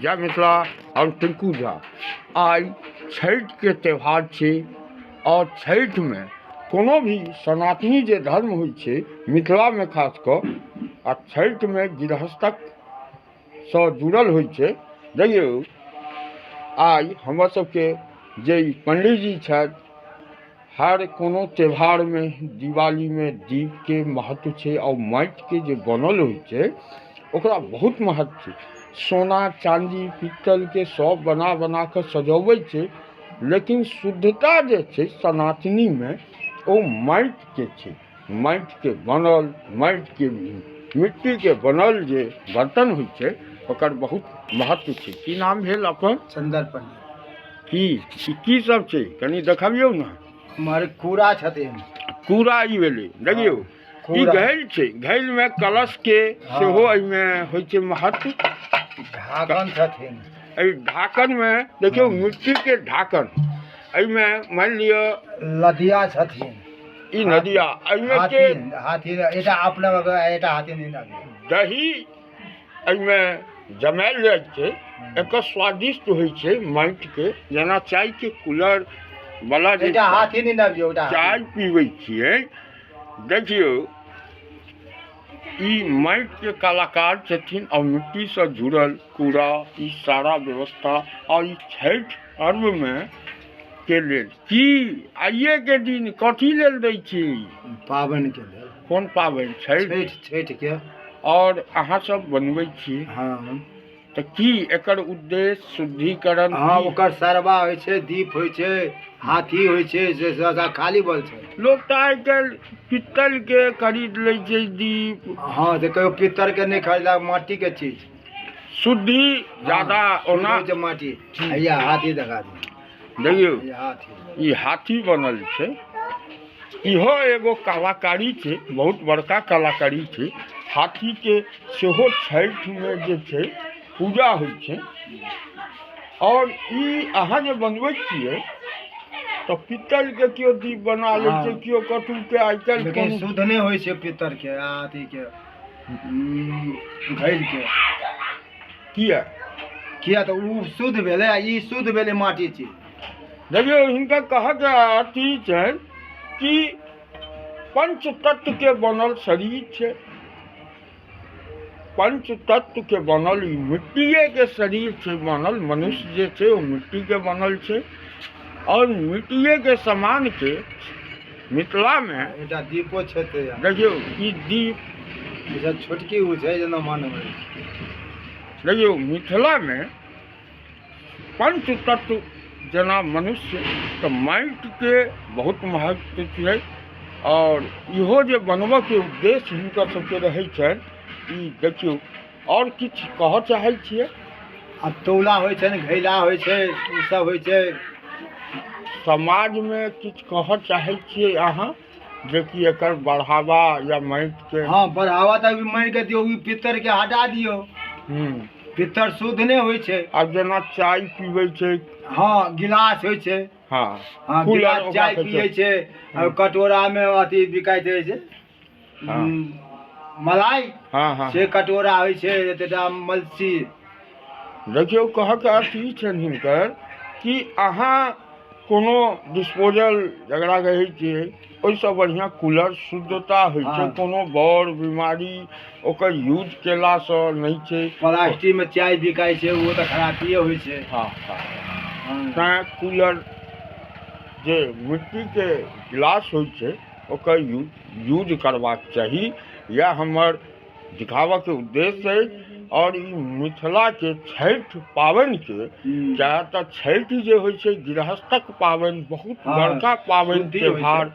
जय मिथिला। हम टिंकू झा। आई छठ के त्यौहार छै और छठ में कोनो भी सनातनी जे धर्म होइ छै मिथिला में खास कऽ आ छठ में गृहस्थक सँ जुड़ल होइ छै। देखियौ आई हमर सबके जे पंडित जी छथि, हर कोनो त्यौहार में दिवाली में दीप के महत्व छै और माटि के जे बनल होइ छै ओकरा बहुत महत्व छै। सोना चांदी पित्तल के सब बना बना के सजबै छै, लेकिन शुद्धता जे छै सनातनी में ओ माटि के छै। माटि के बनल, माटि के मिट्टी के बनल जे बर्तन होइ छै ओकर बहुत महत्व छै। की नाम भेल अपन? सुंदर पंडित। की सब छै कनी देखबियौ ने। हमारे कूड़ा छथिन। कूड़ा ई भेलै। देखियौ ई घैल छै, घैल में कलश के सेहो एहिमें होइ छै महत्व। ढाकन छथिन। एहि ढाकन में देखियौ मिट्टी के ढाकन, एहिमें मान लिअ लदिया छथिन। ई नदिया एहिमें के हाथी एटा अपना एटा हाथी नहीं लगे। दही एहिमें जमायल जाइ छै। एकर स्वादिष्ट होइ छै माटि के, जेना चाय के कूलर वाला जे हाथी नहीं लगे चाय पीबै छियै। देखियौ ई माटि के कलाकार छथिन और मिट्टी से जुड़ल कूड़ा ई सारा व्यवस्था। और ई छठ पर्व में के लेल की आइए के दिन कथी लेल दै छी? पाबनि के लेल। कोन पाबनि? छठ के। और अहाँ सब बनबै छी? हाँ। तो की एकर उद्देश्य शुद्धिकरण? हाँ, ओकर सरवा होइ छै, दीप होइ छै, हाथी होइ छै, से ज्यादा खाली बोल छै। लोग तो आइ काल्हि पित्तल के खरीद लै छै दीप। हाँ, तो कहियो पित्तल के नहीं खरीदा, माटी के चीज शुद्धि ज्यादा ओना माटी। या हाथी दिखा दी। देखियौ हाथी, ई हाथी बनल छै। इहो एगो कलाकारी छै, बहुत बड़का कलाकारी छै। हाथी के सेहो छठ में जे छै पूजा होइ छै। और ई अहाँ जे बनबै छियै तो पित्तल के क्यों दीप बना लै छै, क्यों कटु के आइ काल्हि। लेकिन शुद्ध नहीं होइ छै पित्तल के हाथी के घैल के। किया तो उ शुद्ध भेलै, ई शुद्ध भेलै माटी चीज। देखियौ हिनका कहके अथी छै कि पंच तत्व के बनल शरीर छै। पंच तत्व के बनल ई मिट्टिए के शरीर छै बनल। मनुष्य जे छै वो मिट्टी के बनल छै और मिट्टिए के समान के मिथिला में एटा दीपो छै। देखियौ ई दीप जैसे छोटकी उ छै जेना मानव। देखियौ मिथिला में पंच तत्व जेना मनुष्य तो माटि के बहुत महत्व छै। और इहो जे बनबऽ के उद्देश्य हिनकर सबके रहै छनि। ई देखियौ और किछु कहऽ चाहै छियै? अब तौला होइ छै, घैला होइ छै, ई सब होइ छै। समाज में किछु कहऽ चाहै छियै अहाँ जे कि एकर बढ़ावा या माटि के? हाँ, बढ़ावा तो माटि के दियौ, ई पित्तर के हटा दियौ। पित्तर शुद्ध नहीं होइ छै। अब जेना चाय पीबै छै। हाँ, गिलास होइ छै। हाँ, हाँ, गिलास चाय पियै छै। कटोरा में अथी बिकाइत रहै छै मलाई। हाँ से कटोरा होइ छै, एतेटा मलसी। देखियौ कहके अर्थ ई छनि हिनकर कि अहाँ कोनो डिस्पोजल जकरा कहै छियै ओहिसँ बढ़िआँ कूलर शुद्धता होइ छै। कोनो बड़ बीमारी ओकर यूज केलासँ नहि छै। प्लास्टिक में चाय बिकाइ छै, वो तो खराबिए होइ छै। हाँ। तैँ कूलर जे मिट्टी के गिलास होइ छै ओकर यूज करबाक चाही। यह हमर दिखावा के उद्देश्य है। और ई मिथिला के छठ पाबनि के चाहे तो छठ जे होइ छै गृहस्थक पाबनि, बहुत बड़का पाबनि त्योहार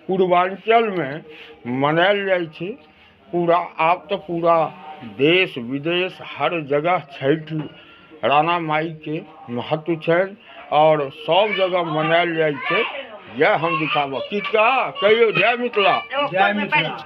पूर्वांचल में मनायल जाइ छै। पूरा आब तो पूरा देश विदेश हर जगह छठ राणा माई के महत्व छनि और सब जगह मनायल जाइ छै। यह हम दिखावा किसका कहियो। जय मिथिला। जय मिथिला।